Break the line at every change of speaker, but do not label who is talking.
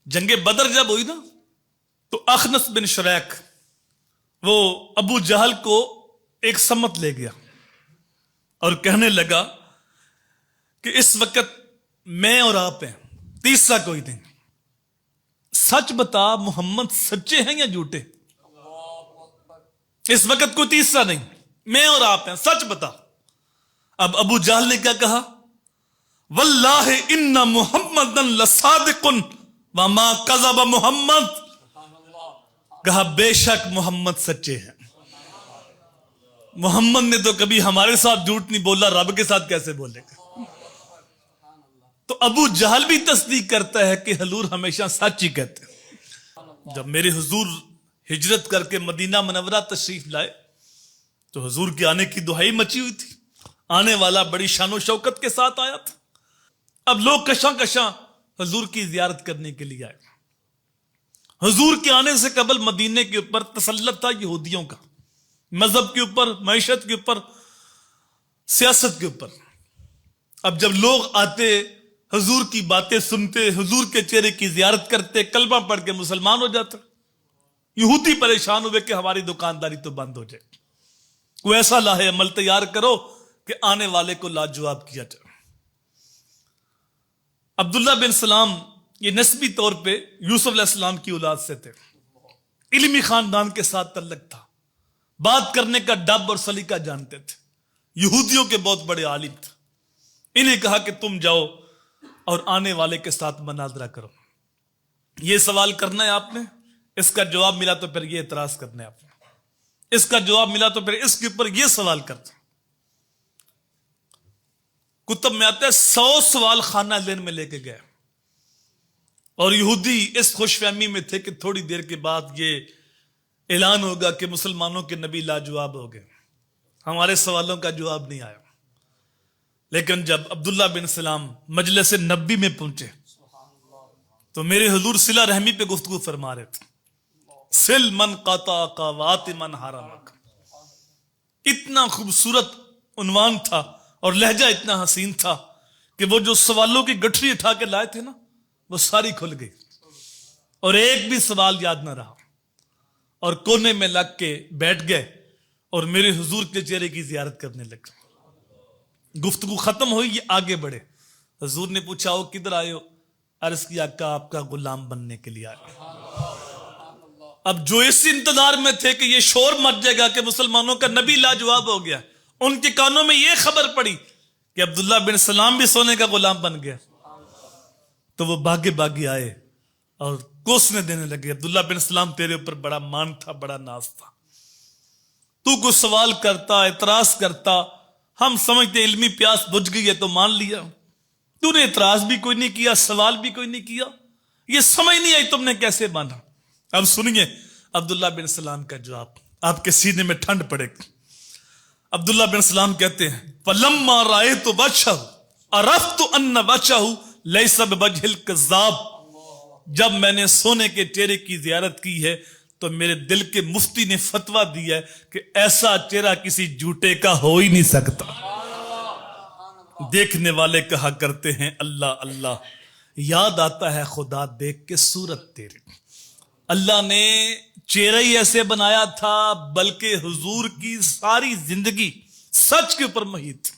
جنگ بدر جب ہوئی نا تو اخنس بن شریک وہ ابو جہل کو ایک سمت لے گیا اور کہنے لگا کہ اس وقت میں اور آپ ہیں، تیسرا کوئی نہیں، سچ بتا محمد سچے ہیں یا جھوٹے؟ اس وقت کوئی تیسرا نہیں، میں اور آپ ہیں، سچ بتا۔ اب ابو جہل نے کیا کہا؟ واللہ ان محمد لصادق وما کذب محمد، کہا بے شک محمد سچے ہیں، محمد نے تو کبھی ہمارے ساتھ جھوٹ نہیں بولا، رب کے ساتھ کیسے بولے گا؟ تو ابو جہل بھی تصدیق کرتا ہے کہ حضور ہمیشہ سچ ہی کہتے ہیں۔ جب میرے حضور ہجرت کر کے مدینہ منورہ تشریف لائے تو حضور کے آنے کی دہائی مچی ہوئی تھی، آنے والا بڑی شان و شوکت کے ساتھ آیا تھا۔ اب لوگ کشاں کشاں حضور کی زیارت کرنے کے لیے آئے۔ حضور کے آنے سے قبل مدینے کے اوپر تسلط تھا یہودیوں کا، مذہب کے اوپر، معیشت کے اوپر، سیاست کے اوپر۔ اب جب لوگ آتے، حضور کی باتیں سنتے، حضور کے چہرے کی زیارت کرتے، کلمہ پڑھ کے مسلمان ہو جاتے، یہودی پریشان ہوئے کہ ہماری دکانداری تو بند ہو جائے، کوئی ایسا لاہے عمل تیار کرو کہ آنے والے کو لاجواب کیا جائے۔ عبداللہ بن سلام یہ نسبی طور پہ یوسف علیہ السلام کی اولاد سے تھے، علمی خاندان کے ساتھ تعلق تھا، بات کرنے کا ڈب اور سلیقہ جانتے تھے، یہودیوں کے بہت بڑے عالم تھے۔ انہیں کہا کہ تم جاؤ اور آنے والے کے ساتھ مناظرہ کرو، یہ سوال کرنا ہے آپ نے، اس کا جواب ملا تو پھر یہ اعتراض کرنا ہے آپ نے، اس کا جواب ملا تو پھر اس کے اوپر یہ سوال کرنا۔ کتب میں آتا ہے 100 سوال خانہ ذہن میں لے کے گئے، اور یہودی اس خوش فہمی میں تھے کہ تھوڑی دیر کے بعد یہ اعلان ہوگا کہ مسلمانوں کے نبی لاجواب ہو گئے، ہمارے سوالوں کا جواب نہیں آیا۔ لیکن جب عبداللہ بن سلام مجلس نبی میں پہنچے تو میرے حضور صلہ رحمی پہ گفتگو فرما رہے تھے، سل من قطعک وات من حرمک۔ اتنا خوبصورت عنوان تھا اور لہجہ اتنا حسین تھا کہ وہ جو سوالوں کی گٹھری اٹھا کے لائے تھے نا وہ ساری کھل گئی، اور ایک بھی سوال یاد نہ رہا، اور کونے میں لگ کے بیٹھ گئے اور میرے حضور کے چہرے کی زیارت کرنے لگے۔ گفتگو ختم ہوئی، یہ آگے بڑھے، حضور نے پوچھا ہو کدھر آئے ہو؟ عرض کیا کہ آپ کا غلام بننے کے لیے آئے۔ اب جو اس انتظار میں تھے کہ یہ شور مچ جائے گا کہ مسلمانوں کا نبی لاجواب ہو گیا، ان کے کانوں میں یہ خبر پڑی کہ عبداللہ بن سلام بھی سونے کا غلام بن گیا، تو وہ باگے باگے آئے اور کوسنے دینے لگے، عبداللہ بن سلام تیرے اوپر بڑا مان تھا، بڑا ناز تھا، تو کوئی سوال کرتا، اعتراض کرتا، ہم سمجھتے علمی پیاس بجھ گئی ہے تو مان لیا، تو نے اعتراض بھی کوئی نہیں کیا، سوال بھی کوئی نہیں کیا، یہ سمجھ نہیں آئی تم نے کیسے مانا۔ اب سنیے عبداللہ بن سلام کا جواب، آپ کے سینے میں ٹھنڈ پڑے گی۔ عبداللہ بن سلام کہتے ہیں فَلَمَّا رَأَيْتُ وَجْهَهُ عَرَفْتُ أَنَّ وَجْهَهُ لَيْسَ بِوَجْهِ الْكَذَّابِ، جب میں نے سونے کے چہرے کی زیارت کی ہے تو میرے دل کے مفتی نے فتویٰ دیا ہے کہ ایسا چہرہ کسی جھوٹے کا ہو ہی نہیں سکتا۔ دیکھنے والے کہا کرتے ہیں اللہ اللہ، یاد آتا ہے خدا دیکھ کے صورت تیری۔ اللہ نے چہرہ ہی ایسے بنایا تھا بلکہ حضور کی ساری زندگی سچ کے اوپر محیط تھی۔